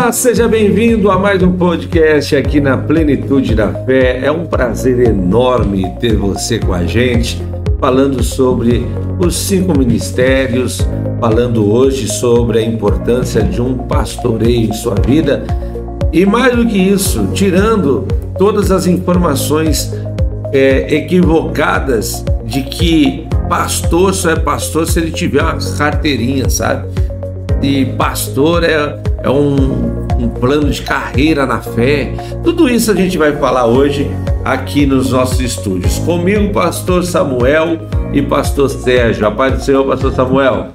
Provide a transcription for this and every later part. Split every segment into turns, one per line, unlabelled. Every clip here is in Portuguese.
Olá, seja bem-vindo a mais um podcast aqui na Plenitude da Fé. É um prazer enorme ter você com a gente, falando sobre os 5 ministérios, falando hoje sobre a importância de um pastoreio em sua vida e, mais do que isso, tirando todas as informações equivocadas de que pastor só é pastor se ele tiver uma carteirinha, sabe? E pastor é um plano de carreira na fé. Tudo isso a gente vai falar hoje aqui nos nossos estúdios. Comigo, pastor Samuel e pastor Sérgio. A paz do Senhor, pastor Samuel.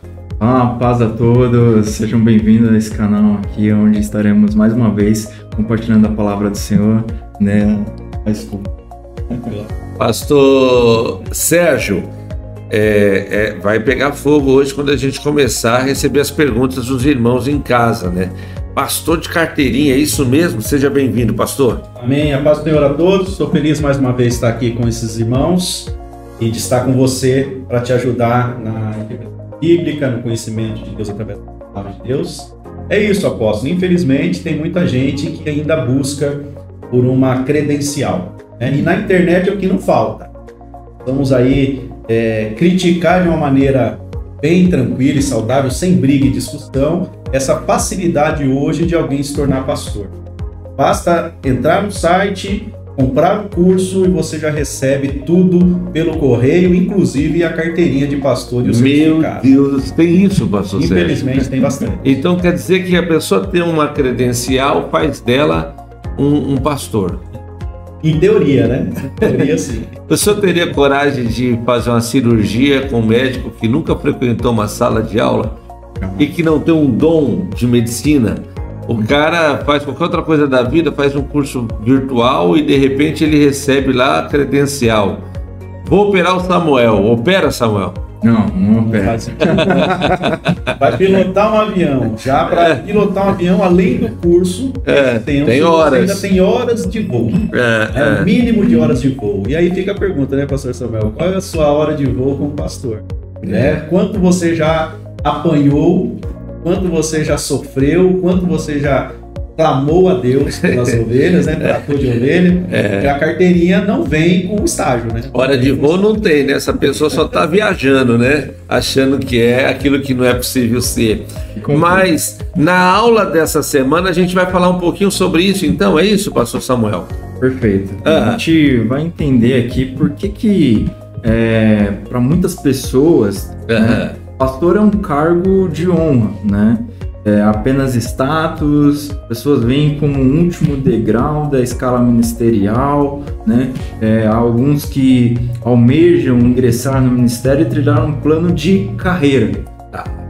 Paz a todos, sejam bem-vindos a esse canal aqui, onde estaremos mais uma vez compartilhando a palavra do Senhor, né?
Pastor Sérgio, vai pegar fogo hoje quando a gente começar a receber as perguntas dos irmãos em casa, né? Pastor de carteirinha, é isso mesmo? Seja bem-vindo, pastor.
Amém, a paz do Senhor a todos. Estou feliz mais uma vez de estar aqui com esses irmãos e de estar com você para te ajudar na interpretação bíblica, no conhecimento de Deus através da palavra de Deus. É isso, apóstolo. Infelizmente, tem muita gente que ainda busca por uma credencial, né? E na internet é o que não falta. Vamos aí criticar de uma maneira bem tranquila e saudável, sem briga e discussão, essa facilidade hoje de alguém se tornar pastor. Basta entrar no site, comprar um curso e você já recebe tudo pelo correio, inclusive a carteirinha de pastor e o certificado.
Meu Deus, tem isso, pastor Sérgio?
Infelizmente tem bastante.
Então quer dizer que a pessoa tem uma credencial, faz dela um pastor.
Em teoria, né? Em teoria, sim.
O senhor teria coragem de fazer uma cirurgia com um médico que nunca frequentou uma sala de aula e que não tem um dom de medicina? O cara faz qualquer outra coisa da vida, faz um curso virtual e de repente ele recebe lá a credencial. Vou operar o Samuel. Opera, Samuel?
Não opera.
Vai pilotar um avião. Já para pilotar um avião, além do curso,
tem horas.
Ainda tem horas de voo. O mínimo de horas de voo. E aí fica a pergunta, né, pastor Samuel? Qual é a sua hora de voo como pastor? Quanto você já apanhou? Quanto você já sofreu? Quanto você já clamou a Deus pelas ovelhas, né? Tratou de ovelha. E a carteirinha não vem com estágio, né?
Hora de voo não tem, né? Essa pessoa só está viajando, né? Achando que é aquilo que não é possível ser. Mas na aula dessa semana a gente vai falar um pouquinho sobre isso, então é isso, pastor Samuel?
Perfeito. A gente vai entender aqui por que para muitas pessoas, né, pastor é um cargo de honra, né? Apenas status, pessoas veem como um último degrau da escala ministerial, né? Alguns que almejam ingressar no ministério e trilhar um plano de carreira.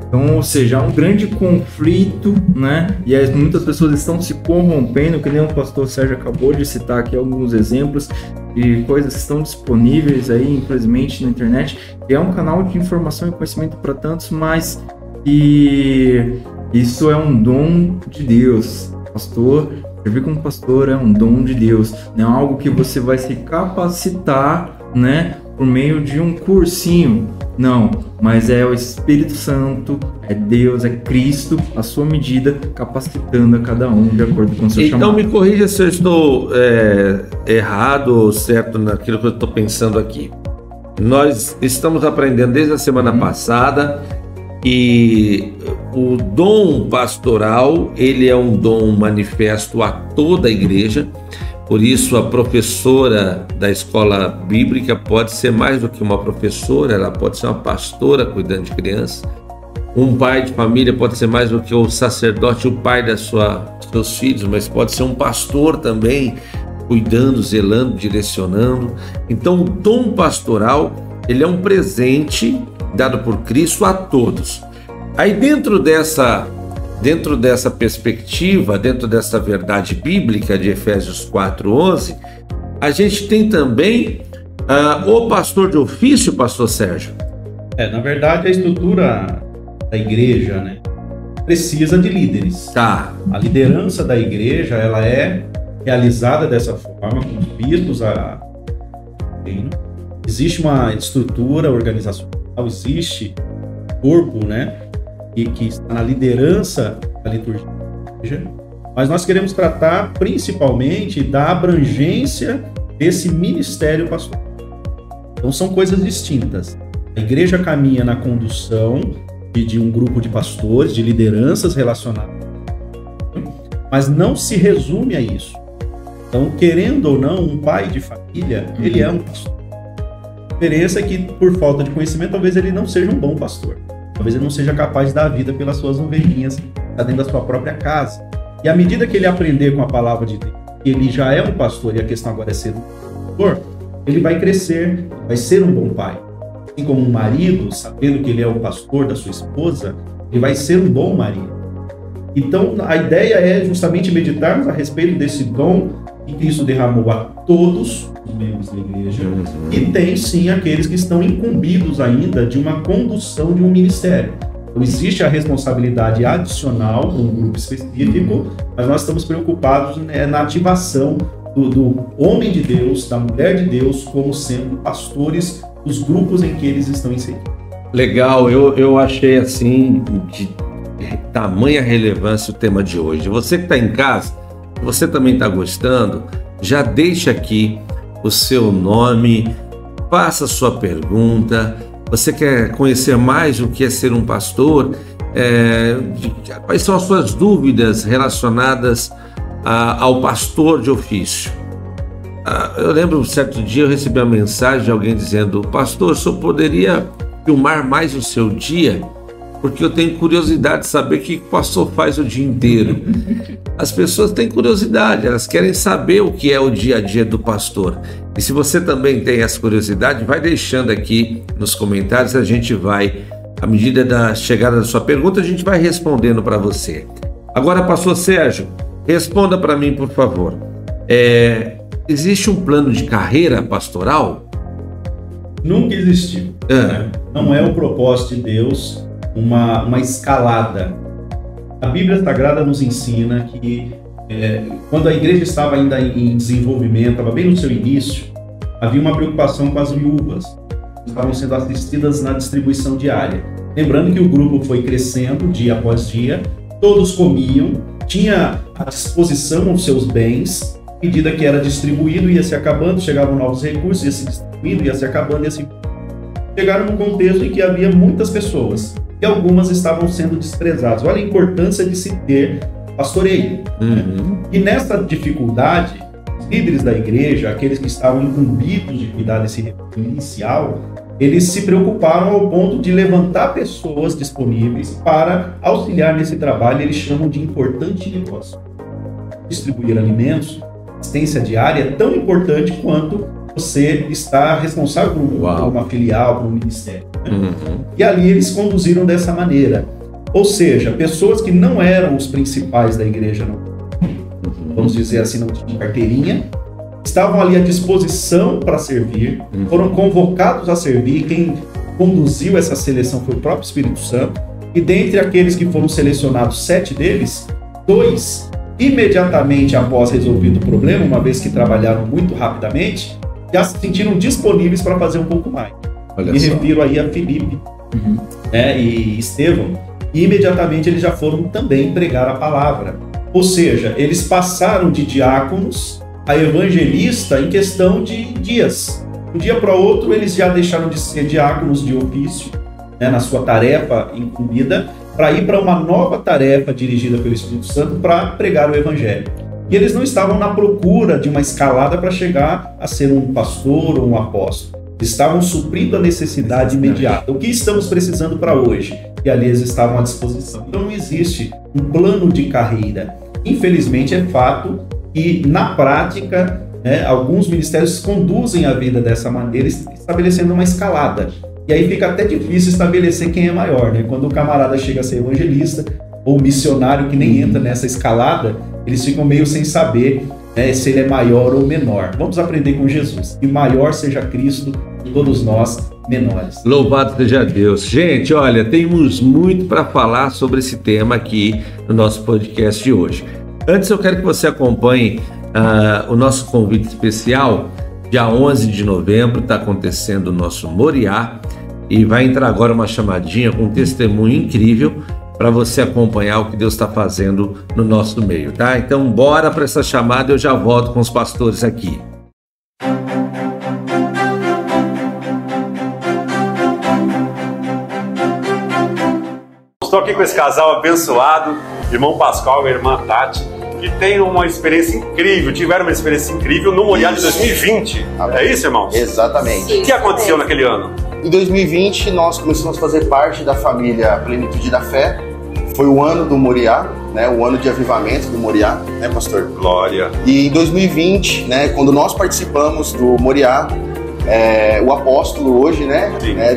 Então, ou seja, há um grande conflito, né? E muitas pessoas estão se corrompendo, que nem o pastor Sérgio acabou de citar aqui alguns exemplos de coisas que estão disponíveis aí, infelizmente, na internet. E é um canal de informação e conhecimento para tantos, mas que isso é um dom de Deus. Pastor, servir como pastor é um dom de Deus. Não é algo que você vai se capacitar, né, por meio de um cursinho. Não, mas é o Espírito Santo, é Deus, é Cristo, a sua medida, capacitando a cada um de acordo com o seu chamado.
Então me corrija se eu estou errado ou certo naquilo que eu estou pensando aqui. Nós estamos aprendendo desde a semana passada e o dom pastoral, ele é um dom manifesto a toda a igreja. Por isso, a professora da escola bíblica pode ser mais do que uma professora, ela pode ser uma pastora cuidando de crianças. Um pai de família pode ser mais do que o sacerdote, o pai dos seus filhos, mas pode ser um pastor também, cuidando, zelando, direcionando. Então, o dom pastoral, ele é um presente dado por Cristo a todos. Aí, dentro dessa perspectiva, dentro dessa verdade bíblica de Efésios 4:11, a gente tem também o pastor de ofício, pastor Sérgio.
Na verdade, a estrutura da igreja, né, precisa de líderes.
A
liderança da igreja, ela é realizada dessa forma, com os bispos. Existe uma estrutura organizacional, existe corpo, né, que está na liderança da liturgia da igreja. mas nós queremos tratar principalmente da abrangência desse ministério pastoral. Então são coisas distintas. A igreja caminha na condução de um grupo de pastores, de lideranças relacionadas, mas não se resume a isso. Então, querendo ou não, um pai de família, ele é um pastor. A diferença é que, por falta de conhecimento, talvez ele não seja um bom pastor. Talvez ele não seja capaz de dar a vida pelas suas ovelhinhas, está dentro da sua própria casa. E à medida que ele aprender com a palavra de Deus, que ele já é um pastor, e a questão agora é ser um pastor, ele vai crescer, vai ser um bom pai. Assim como um marido, sabendo que ele é o pastor da sua esposa, ele vai ser um bom marido. Então, a ideia é justamente meditarmos a respeito desse dom que Cristo derramou a todos os membros da igreja, e tem sim aqueles que estão incumbidos ainda de uma condução de um ministério. Então, existe a responsabilidade adicional num grupo específico, mas nós estamos preocupados na ativação do homem de Deus, da mulher de Deus, como sendo pastores dos grupos em que eles estão inseridos.
Legal, eu achei assim de tamanha relevância o tema de hoje. Você que está em casa, você também está gostando, já deixa aqui o seu nome, faça a sua pergunta. Você quer conhecer mais o que é ser um pastor? Quais são as suas dúvidas relacionadas ao pastor de ofício? Eu lembro, um certo dia eu recebi uma mensagem de alguém dizendo: pastor, o senhor poderia filmar mais o seu dia? Porque eu tenho curiosidade de saber o que o pastor faz o dia inteiro. As pessoas têm curiosidade, elas querem saber o que é o dia a dia do pastor. E se você também tem essa curiosidade, vai deixando aqui nos comentários, a gente vai, à medida da chegada da sua pergunta, a gente vai respondendo para você. Agora, pastor Sérgio, responda para mim, por favor. Existe um plano de carreira pastoral?
Nunca existiu. Não é o propósito de Deus uma escalada. A Bíblia Sagrada nos ensina que quando a igreja estava ainda em desenvolvimento, estava bem no seu início, havia uma preocupação com as viúvas, que estavam sendo assistidas na distribuição diária. Lembrando que o grupo foi crescendo dia após dia, todos comiam, tinha à disposição os seus bens, à medida que era distribuído, ia se acabando, chegavam novos recursos, ia se distribuindo, ia se acabando, ia se... Chegaram num contexto em que havia muitas pessoas, e algumas estavam sendo desprezadas. Olha a importância de se ter pastoreio. E nessa dificuldade, os líderes da igreja, aqueles que estavam incumbidos de cuidar desse recurso inicial, eles se preocuparam ao ponto de levantar pessoas disponíveis para auxiliar nesse trabalho. Eles chamam de importante negócio. Distribuir alimentos, assistência diária é tão importante quanto você está responsável por uma filial, por um ministério. E ali eles conduziram dessa maneira. Ou seja, pessoas que não eram os principais da igreja, vamos dizer assim, não tinham carteirinha, estavam ali à disposição para servir, foram convocados a servir. Quem conduziu essa seleção foi o próprio Espírito Santo. E dentre aqueles que foram selecionados, 7 deles, 2, imediatamente após resolvido o problema, uma vez que trabalharam muito rapidamente, já se sentiram disponíveis para fazer um pouco mais. Me refiro aí a Filipe e Estevão. E imediatamente eles já foram também pregar a palavra. Ou seja, eles passaram de diáconos a evangelista em questão de dias. De um dia para o outro, eles já deixaram de ser diáconos de ofício, na sua tarefa incumbida, para ir para uma nova tarefa dirigida pelo Espírito Santo para pregar o evangelho. E eles não estavam na procura de uma escalada para chegar a ser um pastor ou um apóstolo. Estavam suprindo a necessidade imediata. O que estamos precisando para hoje? E ali eles estavam à disposição. Então não existe um plano de carreira. Infelizmente é fato que na prática alguns ministérios conduzem a vida dessa maneira, estabelecendo uma escalada. E aí fica até difícil estabelecer quem é maior, Quando o camarada chega a ser evangelista ou missionário que nem entra nessa escalada, eles ficam meio sem saber se ele é maior ou menor. Vamos aprender com Jesus. Que maior seja Cristo e todos nós menores.
Louvado seja Deus. Gente, olha, temos muito para falar sobre esse tema aqui no nosso podcast de hoje. Antes eu quero que você acompanhe o nosso convite especial. Dia 11 de novembro está acontecendo o nosso Moriá e vai entrar agora uma chamadinha com um testemunho incrível para você acompanhar o que Deus está fazendo no nosso meio, tá? Então bora para essa chamada, eu já volto com os pastores aqui.
Estou aqui com esse casal abençoado, irmão Pascoal e a irmã Tati, que tem uma experiência incrível, tiveram uma experiência incrível no Moriá de 2020. É isso, irmãos?
Exatamente.
O que aconteceu naquele ano?
Em 2020, nós começamos a fazer parte da família Plenitude da Fé. Foi o ano do Moriá, né? O ano de avivamento do Moriá, né, pastor?
Glória.
E em 2020, né, quando nós participamos do Moriá, o apóstolo hoje, né,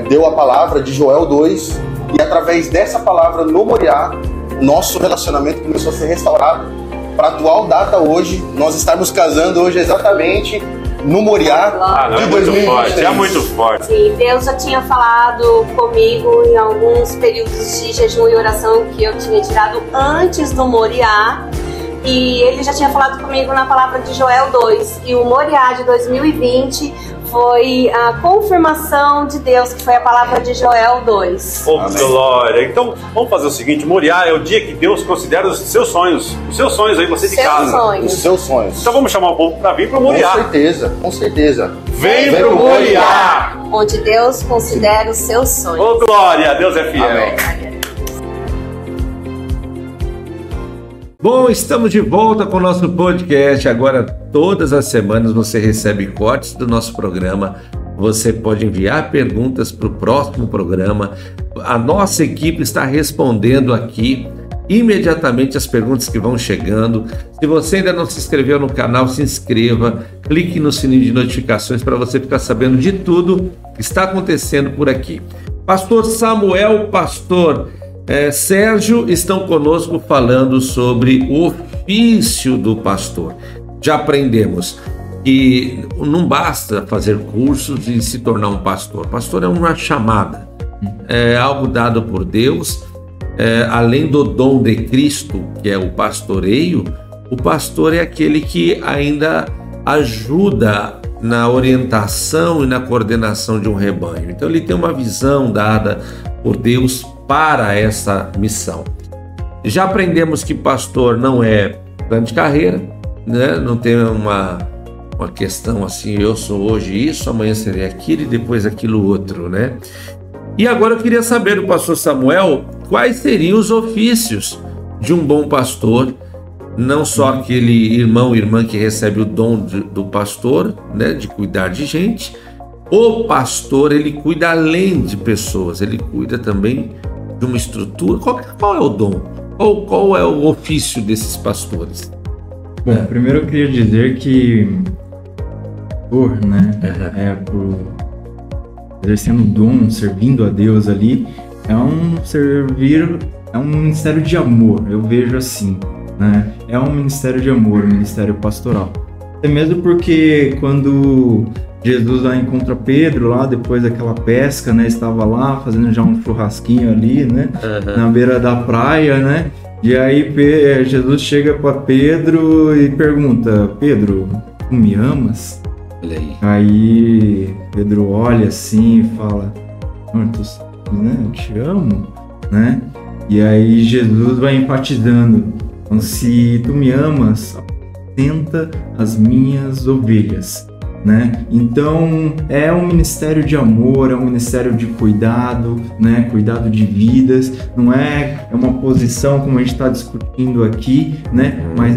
deu a palavra de Joel 2, e através dessa palavra no Moriá, nosso relacionamento começou a ser restaurado. Para a atual data hoje, nós estamos casando hoje exatamente no Moriá de 2023.
É muito forte.
Sim, Deus já tinha falado comigo em alguns períodos de jejum e oração que eu tinha tirado antes do Moriá. E ele já tinha falado comigo na palavra de Joel 2. E o Moriá de 2020 foi a confirmação de Deus, que foi a palavra de Joel 2.
Oh, glória! Então, vamos fazer o seguinte, Moriá é o dia que Deus considera os seus sonhos. Os seus sonhos aí, você de casa.
Os seus sonhos.
Então vamos chamar o povo para vir para o Moriá.
Com certeza.
Vem para o Moriá!
Onde Deus considera os seus sonhos.
Oh, glória! Deus é fiel.
Amém.
Bom, estamos de volta com o nosso podcast. Agora, todas as semanas você recebe cortes do nosso programa. Você pode enviar perguntas para o próximo programa. A nossa equipe está respondendo aqui imediatamente as perguntas que vão chegando. Se você ainda não se inscreveu no canal, se inscreva. Clique no sininho de notificações para você ficar sabendo de tudo que está acontecendo por aqui. Pastor Samuel, pastor Sérgio estão conosco falando sobre o ofício do pastor. Já aprendemos que não basta fazer cursos e se tornar um pastor. Pastor é uma chamada, é algo dado por Deus. Além do dom de Cristo, que é o pastoreio, o pastor é aquele que ainda ajuda na orientação e na coordenação de um rebanho. Então ele tem uma visão dada por Deus para essa missão. Já aprendemos que pastor não é plano de carreira, né? Não tem uma questão assim, eu sou hoje isso, amanhã serei aquilo e depois aquilo outro, né? E agora eu queria saber do pastor Samuel quais seriam os ofícios de um bom pastor, não só aquele irmão e irmã que recebe o dom do pastor, né, de cuidar de gente. O pastor, ele cuida além de pessoas, ele cuida também de uma estrutura. Qual é o dom? Qual é o ofício desses pastores?
Bom, primeiro eu queria dizer que pastor, né, por exercendo o dom, servindo a Deus ali, é um ministério de amor, eu vejo assim, né? É um ministério de amor, um ministério pastoral. Até mesmo porque quando Jesus lá encontra Pedro, lá depois daquela pesca, né? Estava lá fazendo já um churrasquinho ali, né? Na beira da praia, né? E aí Jesus chega para Pedro e pergunta: Pedro, tu me amas? Aí Pedro olha assim e fala: eu te amo, né? E aí Jesus vai enfatizando: se tu me amas, apacenta as minhas ovelhas, né? Então é um ministério de amor, é um ministério de cuidado, né? Cuidado de vidas, não é uma posição como a gente está discutindo aqui, né? Mas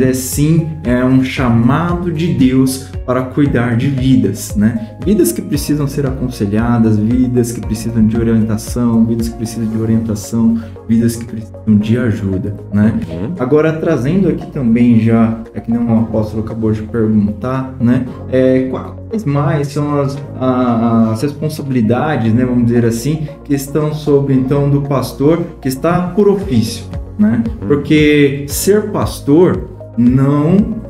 é um chamado de Deus para cuidar de vidas, né? Vidas que precisam ser aconselhadas, vidas que precisam de orientação, vidas que precisam de orientação, vidas que precisam de ajuda, né? Agora, trazendo aqui também já, que nem o apóstolo acabou de perguntar, né? Quais mais são as responsabilidades, né? Vamos dizer assim, que estão sobre, então, do pastor que está por ofício, né? Porque ser pastor não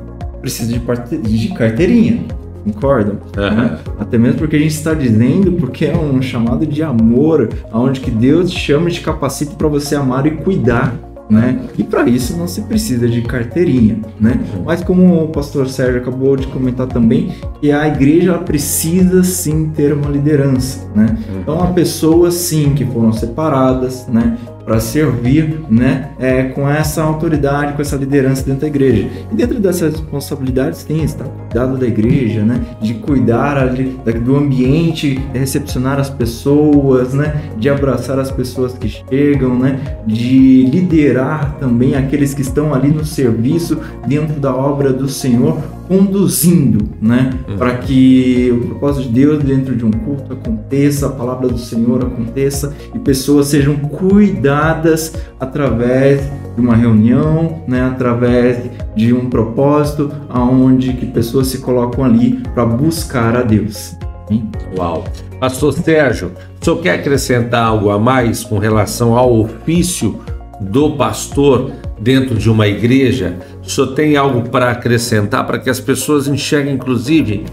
precisa de carteirinha, concordam? Né? Até mesmo porque a gente está dizendo, porque é um chamado de amor, onde que Deus te chama e te capacita para você amar e cuidar, né? E para isso não se precisa de carteirinha, né? Mas como o pastor Sérgio acabou de comentar também, que a igreja ela precisa sim ter uma liderança, né? Então há pessoas sim que foram separadas, né? para servir, né, com essa autoridade, com essa liderança dentro da igreja. E dentro dessas responsabilidades tem estar cuidado da igreja, né, de cuidar ali do ambiente, recepcionar as pessoas, né, de abraçar as pessoas que chegam, né, de liderar também aqueles que estão ali no serviço dentro da obra do Senhor, conduzindo, né, para que o propósito de Deus dentro de um culto aconteça, a palavra do Senhor aconteça e pessoas sejam cuidadas através de uma reunião, né, através de um propósito, aonde que pessoas se colocam ali para buscar a Deus. Hein?
Uau! Pastor Sérgio, o senhor quer acrescentar algo a mais com relação ao ofício do pastor dentro de uma igreja? O senhor tem algo para acrescentar para que as pessoas enxerguem, inclusive,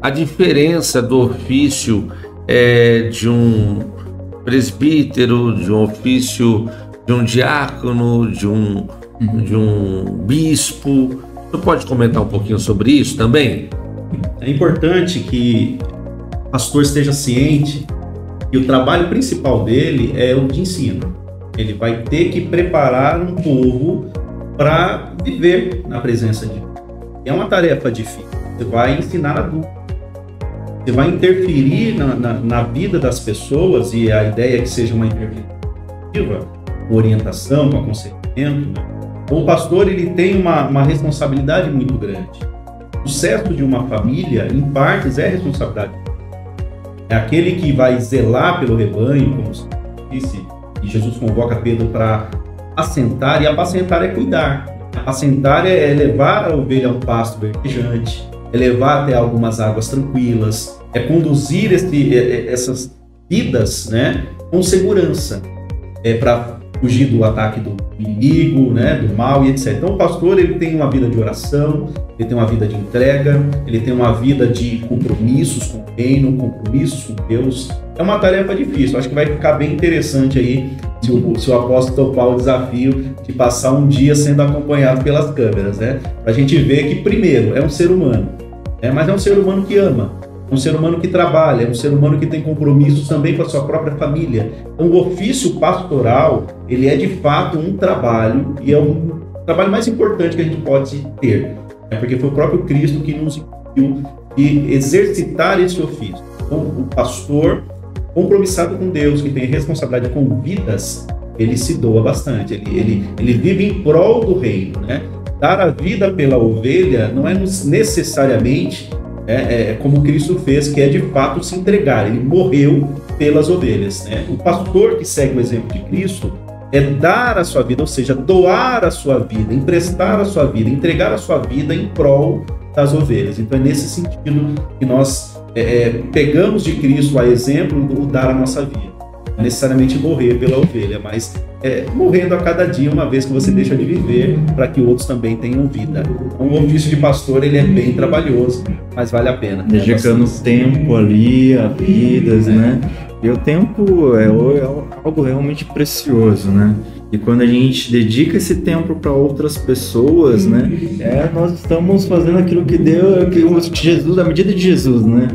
a diferença do ofício de um presbítero, de um ofício de um diácono, de um bispo? O senhor pode comentar um pouquinho sobre isso também?
É importante que o pastor esteja ciente que o trabalho principal dele é o de ensino. Ele vai ter que preparar um povo para viver na presença de Deus. É uma tarefa difícil. Você vai ensinar adultos. Você vai interferir na vida das pessoas, e a ideia é que seja uma intervenção, com orientação, com aconselhamento. Né? O pastor ele tem uma responsabilidade muito grande. O sucesso de uma família, em partes, é responsabilidade. É aquele que vai zelar pelo rebanho, como se disse, e Jesus convoca Pedro para apacentar, e apacentar é cuidar. Apacentar é levar a ovelha a um pasto verdejante, é levar até algumas águas tranquilas, é conduzir essas vidas, né, com segurança, para fugir do ataque do inimigo, né, do mal e etc. Então o pastor ele tem uma vida de oração, ele tem uma vida de entrega, ele tem uma vida de compromissos com o reino, compromissos com Deus. É uma tarefa difícil, acho que vai ficar bem interessante aí se o apóstolo topar o desafio de passar um dia sendo acompanhado pelas câmeras, né? Para a gente ver que, primeiro, é um ser humano, né? Mas é um ser humano que ama, é um ser humano que trabalha, é um ser humano que tem compromissos também com a sua própria família. Então, o ofício pastoral, ele é de fato um trabalho, e é um trabalho mais importante que a gente pode ter, né? Porque foi o próprio Cristo que nos incumbiu de exercitar esse ofício. Então, o pastor compromissado com Deus, que tem responsabilidade com vidas, ele se doa bastante, ele vive em prol do reino, né? Dar a vida pela ovelha não é necessariamente como Cristo fez, que é de fato se entregar, ele morreu pelas ovelhas, né? O pastor que segue o exemplo de Cristo é dar a sua vida, ou seja, doar a sua vida, emprestar a sua vida, entregar a sua vida em prol das ovelhas. Então é nesse sentido que nós pegamos de Cristo a exemplo o dar a nossa vida. Não necessariamente morrer pela ovelha, mas morrendo a cada dia, uma vez que você deixa de viver, para que outros também tenham vida. O ofício de pastor ele é bem trabalhoso, mas vale a pena.
Dedicando tempo ali a vidas, né? E o tempo é algo realmente precioso, né? E quando a gente dedica esse tempo para outras pessoas, né? Nós estamos fazendo aquilo que Jesus, a medida de Jesus, né?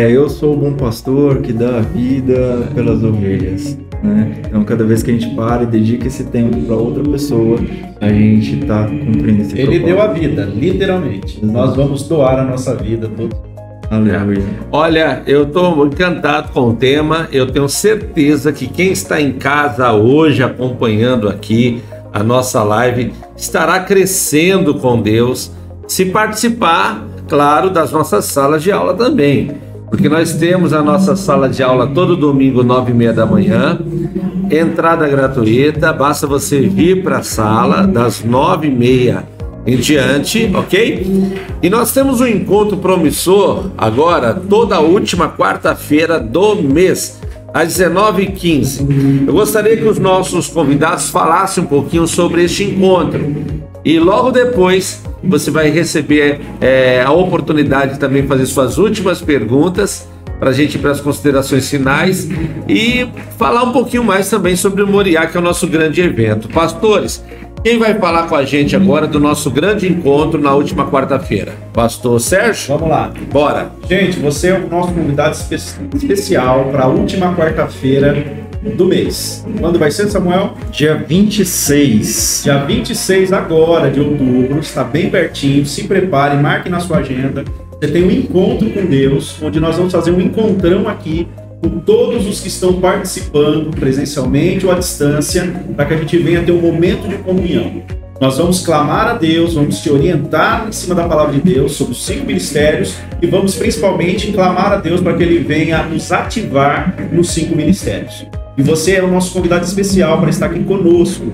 Eu sou o bom pastor que dá a vida pelas ovelhas, né? Então, cada vez que a gente para e dedica esse tempo para outra pessoa, a gente está cumprindo esse propósito.
Ele deu a vida, literalmente. Exato. Nós vamos doar a nossa vida todos.
Aleluia.
Olha, eu estou encantado com o tema. Eu tenho certeza que quem está em casa hoje acompanhando aqui a nossa live estará crescendo com Deus, se participar, claro, das nossas salas de aula também. Porque nós temos a nossa sala de aula todo domingo, 9h30 da manhã, entrada gratuita, basta você vir para a sala das 9h30 em diante, ok? E nós temos um encontro promissor agora, toda última quarta-feira do mês, às 19h15. Eu gostaria que os nossos convidados falassem um pouquinho sobre este encontro. E logo depois você vai receber a oportunidade de também fazer suas últimas perguntas para a gente ir para as considerações finais e falar um pouquinho mais também sobre o Moriá, que é o nosso grande evento. Pastores, quem vai falar com a gente agora do nosso grande encontro na última quarta-feira? Pastor Sérgio?
Vamos lá.
Bora.
Gente, você é o nosso convidado especial para a última quarta-feira do mês. Quando vai ser, Samuel?
Dia 26.
Dia 26 agora de outubro, está bem pertinho, se prepare, marque na sua agenda. Você tem um encontro com Deus, onde nós vamos fazer um encontrão aqui com todos os que estão participando presencialmente ou à distância, para que a gente venha ter um momento de comunhão. Nós vamos clamar a Deus, vamos te orientar em cima da palavra de Deus sobre os 5 ministérios e vamos principalmente clamar a Deus para que Ele venha nos ativar nos 5 ministérios. E você é o nosso convidado especial para estar aqui conosco.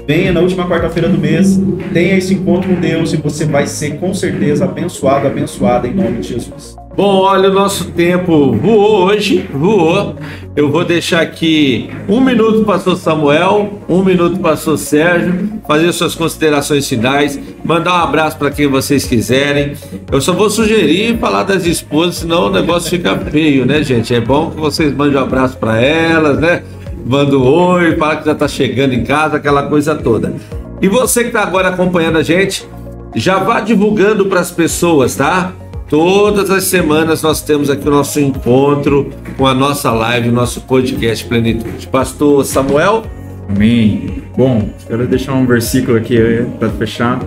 Venha na última quarta-feira do mês, tenha esse encontro com Deus e você vai ser com certeza abençoado, abençoada em nome de Jesus.
Bom, olha, o nosso tempo voou hoje, voou. Eu vou deixar aqui 1 minuto para o pastor Samuel, 1 minuto para o pastor Sérgio, fazer suas considerações finais, mandar um abraço para quem vocês quiserem. Eu só vou sugerir falar das esposas, senão o negócio fica feio, né, gente? É bom que vocês mandem um abraço para elas, né? Manda um oi, fala que já está chegando em casa, aquela coisa toda. E você que está agora acompanhando a gente, já vá divulgando para as pessoas, tá? Todas as semanas nós temos aqui o nosso encontro com a nossa live, o nosso podcast Plenitude. Pastor Samuel?
Amém. Bom, quero deixar um versículo aqui para fechar. 1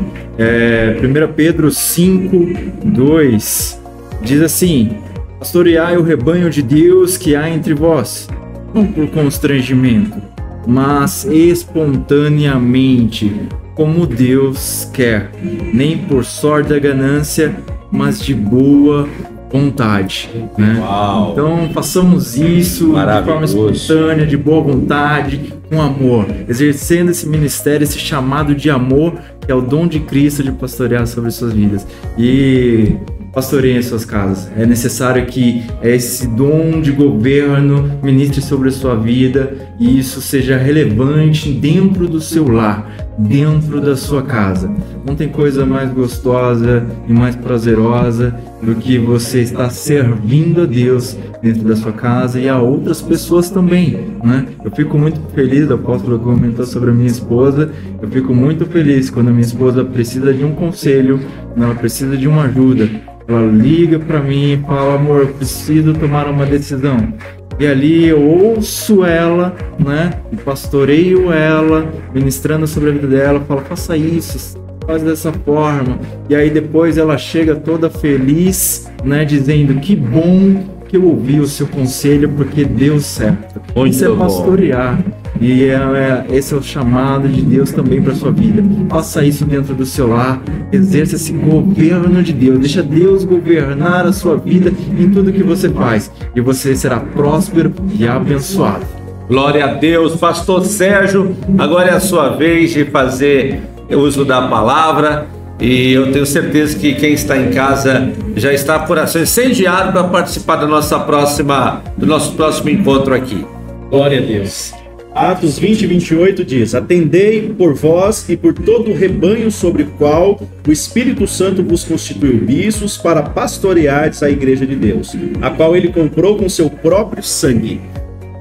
Pedro 5, 2 diz assim: pastoreai o rebanho de Deus que há entre vós, não por constrangimento, mas espontaneamente, como Deus quer, nem por sorte da ganância, mas de boa vontade, né?
Uau.
Então façamos isso de forma espontânea, de boa vontade, com amor, exercendo esse ministério, esse chamado de amor, que é o dom de Cristo de pastorear sobre suas vidas. E pastoreiem as suas casas. É necessário que esse dom de governo ministre sobre a sua vida e isso seja relevante dentro do seu lar, dentro da sua casa. Não tem coisa mais gostosa e mais prazerosa do que você estar servindo a Deus dentro da sua casa e a outras pessoas também, né? Eu fico muito feliz, o apóstolo comentou sobre a minha esposa, eu fico muito feliz quando a minha esposa precisa de um conselho, quando ela precisa de uma ajuda. Ela liga para mim e fala: amor, eu preciso tomar uma decisão. E ali eu ouço ela, né? E pastoreio ela, ministrando sobre a vida dela, falo: faça isso, faz dessa forma. E aí depois ela chega toda feliz, né? Dizendo: que bom que eu ouvi o seu conselho, porque deu certo. Isso é pastorear. E esse é o chamado de Deus também para sua vida. Faça isso dentro do seu lar, exerça esse governo de Deus, deixa Deus governar a sua vida em tudo que você faz, e você será próspero e abençoado.
Glória a Deus. Pastor Sérgio, agora é a sua vez de fazer uso da palavra, e eu tenho certeza que quem está em casa já está com o coração incendiado para participar do nosso próximo encontro aqui.
Glória a Deus. Atos 20 e 28 diz: atendei por vós e por todo o rebanho sobre o qual o Espírito Santo vos constituiu bispos para pastoreares a igreja de Deus, a qual ele comprou com seu próprio sangue.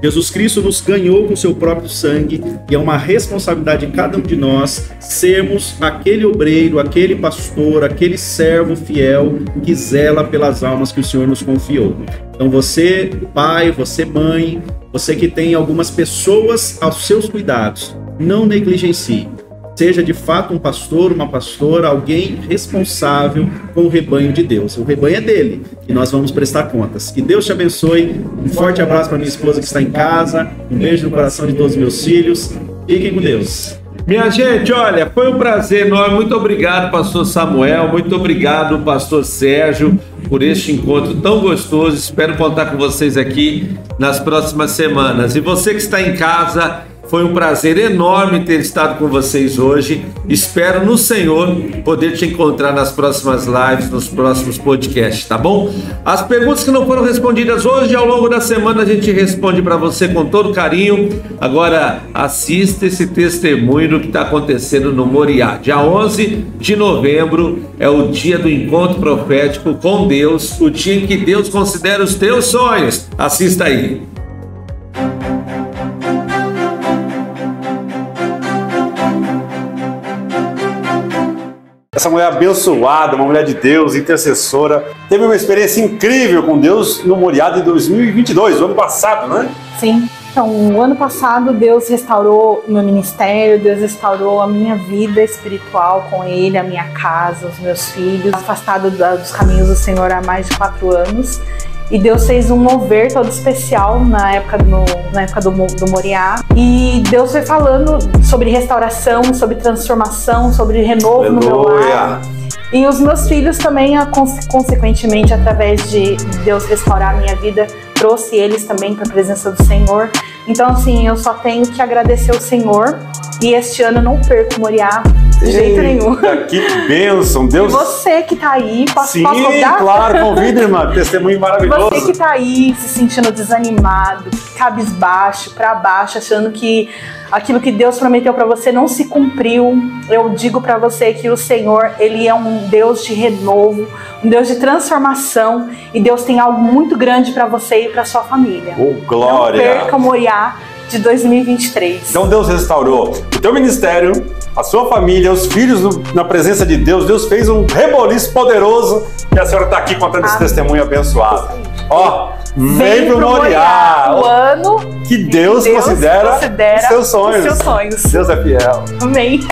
Jesus Cristo nos ganhou com seu próprio sangue e é uma responsabilidade de cada um de nós sermos aquele obreiro, aquele pastor, aquele servo fiel que zela pelas almas que o Senhor nos confiou. Então você, pai, você, mãe, você que tem algumas pessoas aos seus cuidados, não negligencie. Seja de fato um pastor, uma pastora, alguém responsável com o rebanho de Deus. O rebanho é dele e nós vamos prestar contas. Que Deus te abençoe. Um forte abraço para minha esposa que está em casa. Um beijo no coração de todos os meus filhos. Fiquem com Deus.
Minha gente, olha, foi um prazer enorme. Muito obrigado, pastor Samuel. Muito obrigado, pastor Sérgio, por este encontro tão gostoso. Espero contar com vocês aqui nas próximas semanas. E você que está em casa, foi um prazer enorme ter estado com vocês hoje. Espero no Senhor poder te encontrar nas próximas lives, nos próximos podcasts, tá bom? As perguntas que não foram respondidas hoje, ao longo da semana a gente responde para você com todo carinho. Agora assista esse testemunho do que está acontecendo no Moriá. Dia 11 de novembro é o dia do encontro profético com Deus, o dia em que Deus considera os teus sonhos. Assista aí.
Essa mulher abençoada, uma mulher de Deus, intercessora, teve uma experiência incrível com Deus no Moriá de 2022, o ano passado, né?
Sim. Então, o ano passado Deus restaurou o meu ministério, Deus restaurou a minha vida espiritual com Ele, a minha casa, os meus filhos, afastado dos caminhos do Senhor há mais de 4 anos. E Deus fez um mover todo especial na época do Moriá. E Deus foi falando sobre restauração, sobre transformação, sobre renovo no meu lar. E os meus filhos também, consequentemente, através de Deus restaurar a minha vida, trouxe eles também para a presença do Senhor. Então, assim, eu só tenho que agradecer o Senhor. E este ano eu não perco o Moriá de jeito nenhum.
Que bênção, Deus.
E você que tá aí, posso
convidar? Claro, convida, irmã. Testemunho maravilhoso.
Você que tá aí se sentindo desanimado, cabisbaixo, para baixo, achando que aquilo que Deus prometeu para você não se cumpriu, eu digo para você que o Senhor, Ele é um Deus de renovo, um Deus de transformação, e Deus tem algo muito grande para você e para sua família.
Oh, glória!
Não perca o Moriá de 2023.
Então Deus restaurou o teu ministério, a sua família, os filhos na presença de Deus. Deus fez um reboliço poderoso e a senhora está aqui contando esse testemunho abençoado. Ó, vem pro Moriá,
o ano
que Deus considera os seus sonhos.
Os seus sonhos.
Deus é fiel.
Amém.